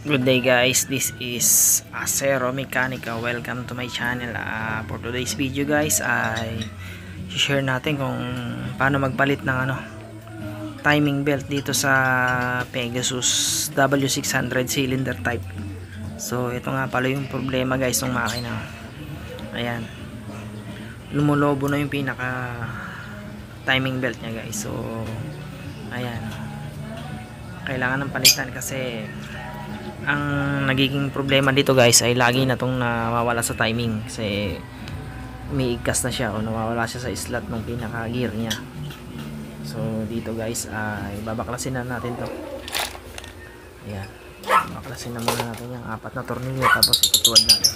Good day guys, this is Acero Mechanica. Welcome to my channel. For today's video guys ay share natin kung paano magpalit ng timing belt dito sa Pegasus W600 cylinder type. So ito nga pala yung problema guys ng makina. Ayan, lumulobo na yung pinaka timing belt nya guys. So ayan, kailangan ng palitan kasi ang nagiging problema dito guys ay lagi na tong nawawala sa timing kasi umiigkas na siya o nawawala siya sa slot ng pinaka gear niya. So dito guys ay babaklasin na natin to. Ayan, babaklasin na muna natin yung 4 na tornilyo tapos itutuwad natin.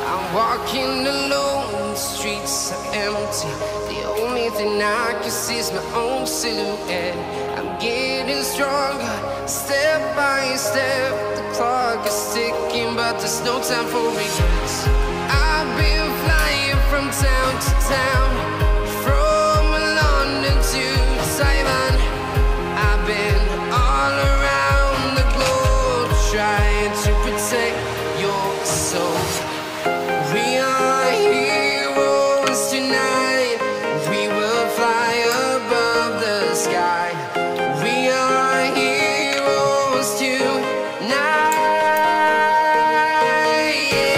I'm walking alone, the streets are empty. The only thing I can see is my own silhouette. I'm getting stronger, step by step. The clock is ticking, but there's no time for regrets. I've been flying from town to town, from London to Taiwan. I've been all around the globe, trying to protect your soul. We are heroes tonight. We will fly above the sky. We are heroes tonight. Yeah.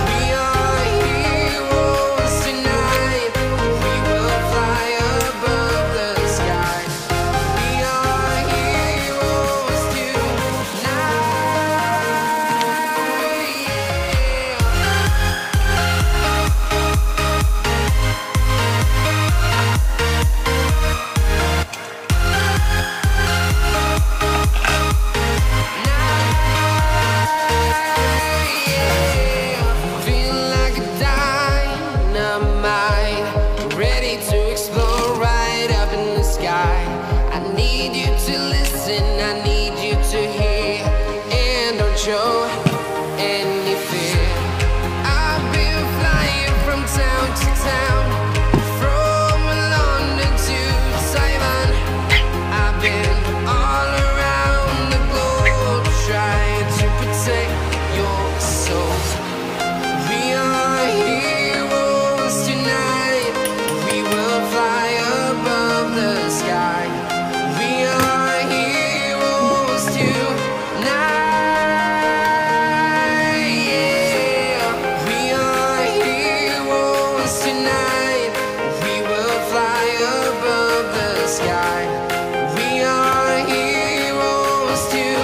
We are heroes tonight. We will fly above the sky. We are heroes tonight. Feel like a dynamite, ready to explode right up in the sky. I need you to listen, I need you to hear, and don't show any fear. I've been flying from town to town, from London to Taiwan. I've been all around the globe, trying to protect your soul. We are heroes tonight. We will fly above the sky. We are heroes tonight. Yeah. We are heroes tonight. We will fly above the sky. We are heroes tonight.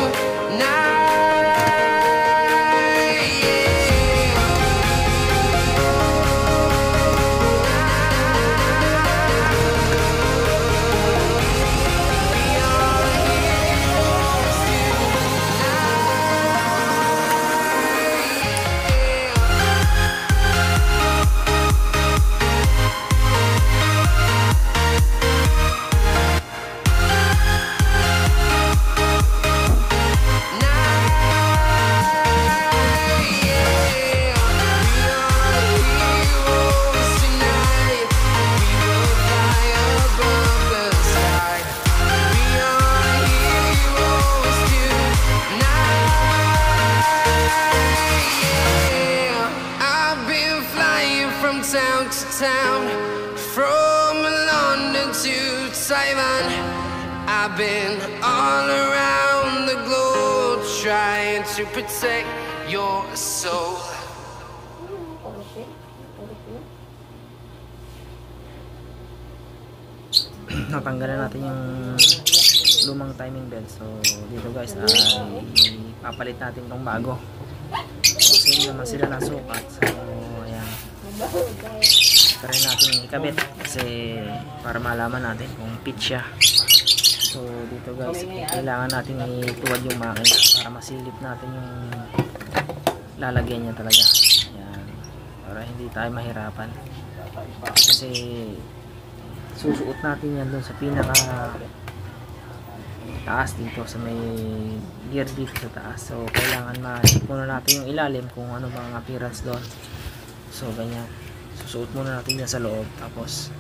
Town to town, from London to Taiwan. I've been all around the globe, trying to protect your soul. Natanggalan natin yung lumang timing belt. So dito guys ay papalit natin tong bago kasi naman sila na sukat. So ayan, try natin ikabit kasi para malaman natin kung fit siya. So dito guys kailangan natin ituwad yung makina para masilip natin yung lalagyan niya talaga. Ayan, para hindi tayo mahirapan kasi susuot natin yan doon sa pinaka taas dito sa may gear dito sa taas. So kailangan ma-check muna natin yung ilalim kung ano bang appearance doon. So ganyan. susuot muna natin yan sa loob, tapos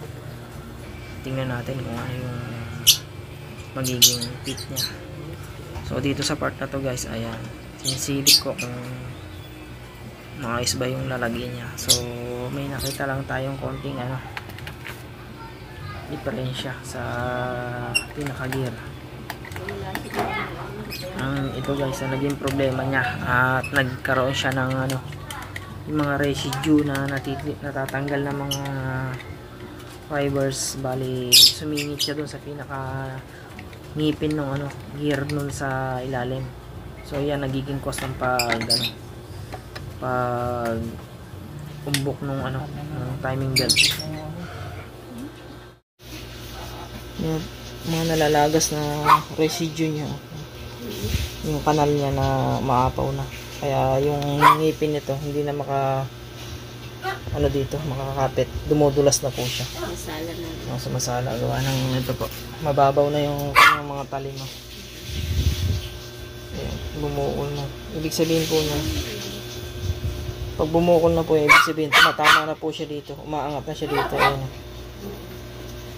tingnan natin kung ano yung magiging fit niya. So dito sa part na to guys, ayan, sinisilip ko kung maayos ba yung lalagyan niya. So may nakita lang tayong konting diferensya sa pinaka gear. Ito guys, ang naging problema niya at nagkaroon siya ng yung mga residue na natatanggal na mga fibers. Bali sumingit siya dun sa pinaka ngipin ng gear nun sa ilalim. So yan, nagiging cause ng pag umbok nung ng timing belt. Yan, mga nalalagas na residue niya, yung kanal niya na maapaw na, kaya yung ngipin nito hindi na makakapit, dumudulas na po siya. Masala na. Masala, gawa ng ito po, mababaw na yung kanyang mga talima. Ayan, bumuol na. Ibig sabihin po niya, pag bumukol na po, ibig sabihin tumatama na po siya dito, umaangat na siya dito. Ayan.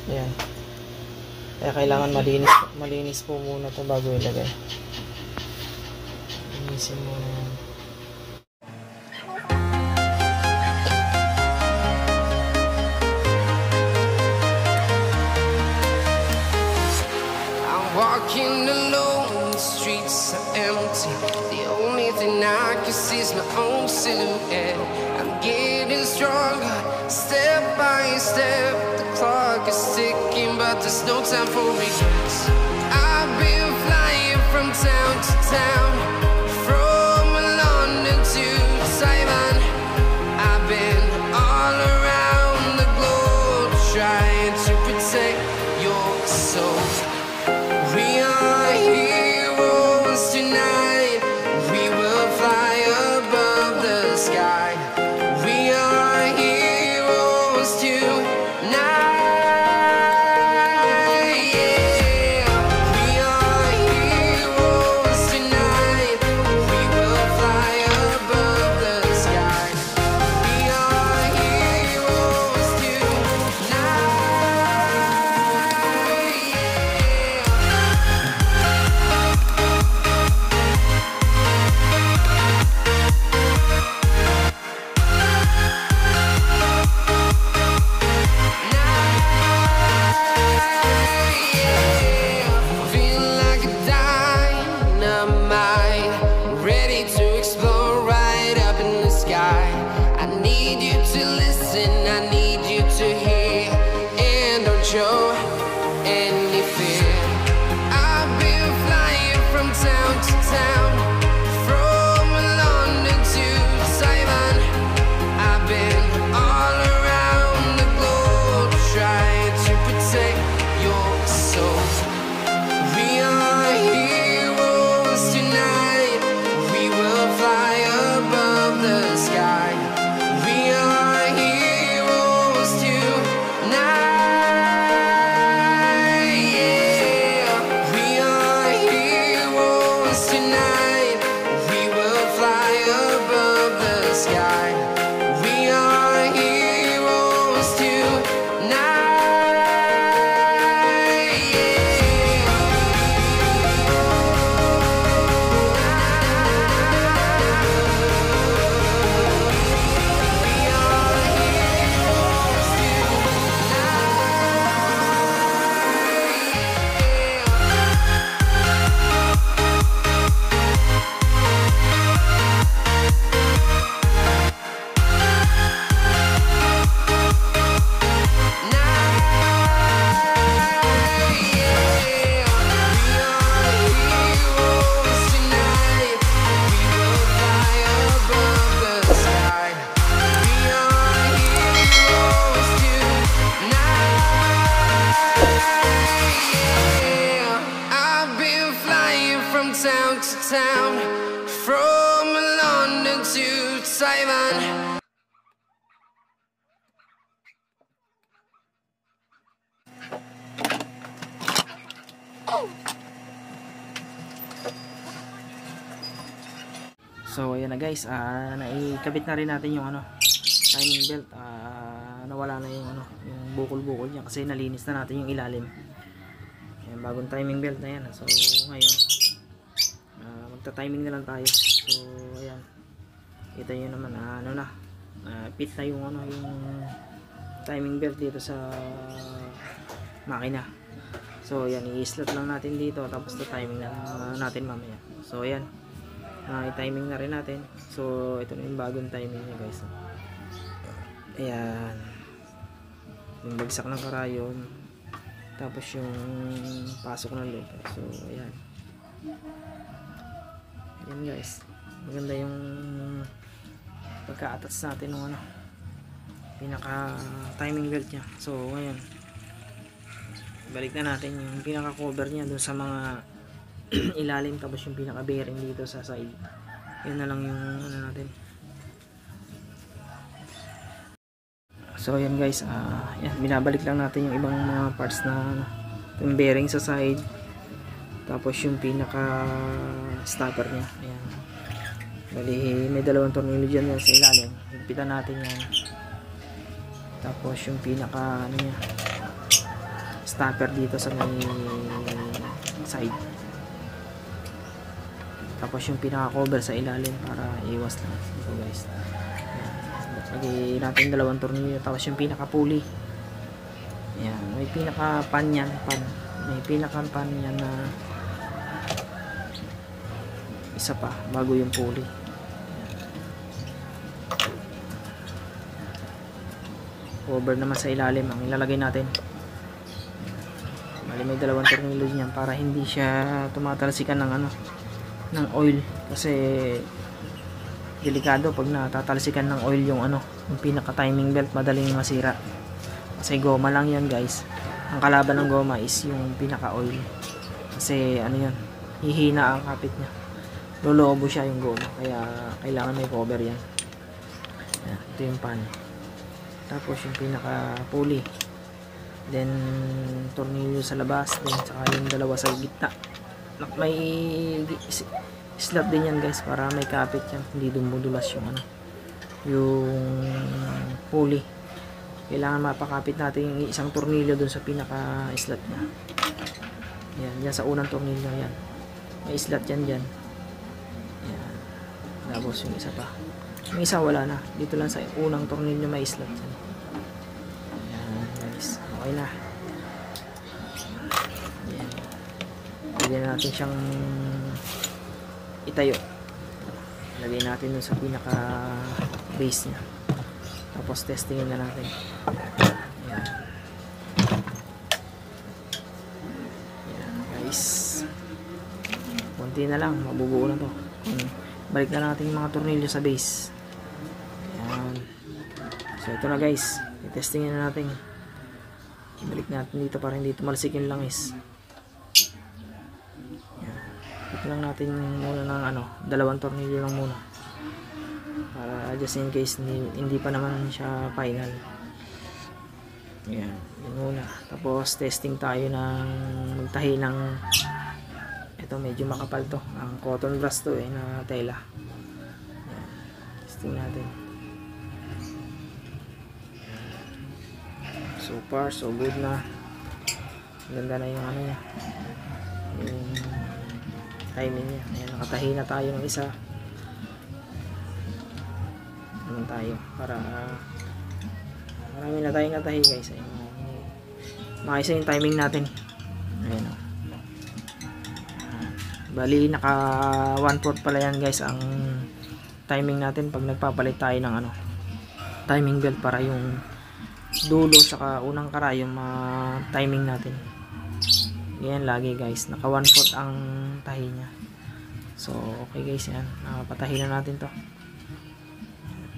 Ayan. Kaya kailangan malinis po muna ito bago ilagay. Linisin muna yan. I'm walking alone, the streets are empty. The only thing I can see is my own silhouette. I'm getting stronger, step by step. The clock is ticking, but there's no time for regrets. I've been flying from town to town, from London to Taiwan. I've been all around the globe, trying to protect your soul. We are heroes tonight. We will fly above the sky. We are heroes tonight. Yeah. We are heroes tonight. We will fly above the sky. We are heroes tonight. Feel like a dynamite, ready to explode right up in the sky. I need you to listen, I need you to hear, and don't show any fear. I've been flying from town to town, from London to Taiwan. I've been all around the globe, trying to protect your soul. We are heroes tonight. We will fly above the sky. We are heroes tonight. Yeah. We are heroes tonight. We will fly above the sky. We are heroes I've been flying from town to town, from London to Taiwan. So ayan na guys, naikabit na rin natin yung timing belt. nawala na yung ano, yung bukol-bukol niya kasi nalinis na natin yung ilalim. Ayan, bagong timing belt na yan. So ngayon magta-timing na lang tayo. So ayan, kita nyo naman ano na, fit na yung ano, yung timing belt dito sa makina. So ayan, i-slot lang natin dito tapos timing na natin mamaya. So ayan, i-timing na rin natin. So ito na yung bagong timing niya guys. Ayan, yung bagsak ng karayon tapos yung pasok ng loob. So ayan, ayan guys, maganda yung pagka-attach natin ng ano, pinaka timing belt nya. So ngayon, balik na natin yung pinaka cover nya dun sa mga ilalim, tapos yung pinaka bearing dito sa side. Yun na lang yung ano natin. So ayan guys, yan, binabalik lang natin yung ibang mga parts na ano, yung bearing sa side, tapos yung pinaka stopper nya. Ayan, bali may dalawang tornilyo dyan sa ilalim, higpitan natin yan. Tapos yung pinaka ano nya, stopper dito sa may side, tapos yung pinaka cover sa ilalim para iwas lang ito guys. Lagay natin dalawang tornilyo, tapos yung pinaka pulley. Ayan, may pinaka pan yan, may pinaka pan yan na isa pa bago yung pulley. Cover naman sa ilalim ang ilalagay natin. Bali may dalawang tornilyo niyan para hindi siya tumatalsikan ng ano, ng oil, kasi delikado pag natatalsikan ng oil yung ano, yung pinaka timing belt, madaling masira kasi goma lang yan guys. Ang kalaban ng goma is yung pinaka oil, kasi ano yan, hihina ang kapit nya, lolobo siya yung goma, kaya kailangan may cover yan. Yan, ito yung pan, tapos yung pinaka pulley, then tornilyo sa labas, then saka yung dalawa sa gitna. May slot din yan guys para may kapit yan, hindi dumudulas yung ano, yung pulley. Kailangan mapakapit natin yung isang tornilyo dun sa pinaka slot nya. Yan, yan sa unang tornilyo yan, may slot yan dyan. Yan, tapos yung isa pa, yung isa wala na, dito lang sa unang tornilyo may slot yan. Yan guys, okay na. Yan, pwede na natin siyang itayo. Lagay natin dun sa pinaka base nya, tapos testingin na natin. Ayan. Ayan guys, konti na lang, mabubuo na to. Balik na natin yung mga tornilyo sa base. Ayan. So ito na guys, itestingin na natin. Balik natin dito para hindi tumalsik yung langis. Ito lang natin muna ng ano, dalawang tornilyo lang muna para just in case hindi pa naman siya final. Ayan, yun muna. Tapos testing tayo ng magtahi ng ito, medyo makapal to, ang cotton brush to na tela. Ayan, testing natin. So far so good na, ganda na yung ano niya, yung timing niya. Ayan, nakatahi na tayo ng isa naman tayo para marami na tayong natahi guys. Ayan, makisa yung timing natin. Ayan o, bali naka 1/4 pala yan guys ang timing natin pag nagpapalit tayo ng ano, timing belt, para yung dulo saka unang karayom timing natin. Yan lagi guys, naka 1/4 ang tahi nya. So okay guys, yan, patahi na natin to.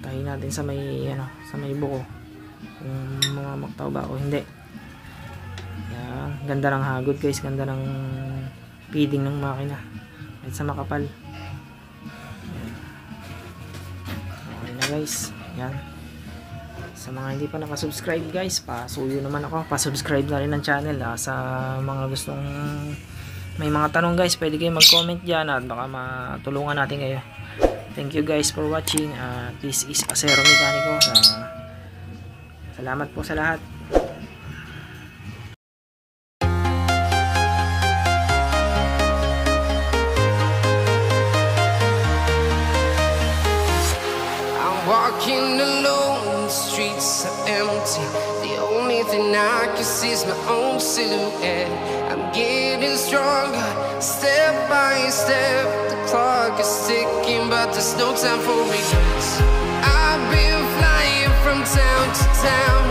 Tahi natin sa may ano, sa may buko, yung mga maktaw ba o hindi. Yan, ganda ng hagod guys, ganda ng feeding ng makina kahit sa makapal. Yan. Okay na guys, yan. Sa mga hindi pa nakasubscribe guys, pasuyo naman ako, pasubscribe na rin ng channel sa mga gustong may mga tanong guys, pwede kayo mag-comment dyan at baka matulungan natin kayo. Thank you guys for watching. This is Acero Mecanico. Salamat po sa lahat. Walking alone, the streets are empty. The only thing I can see is my own silhouette. I'm getting stronger, step by step. The clock is ticking, but there's no time for regrets. I've been flying from town to town,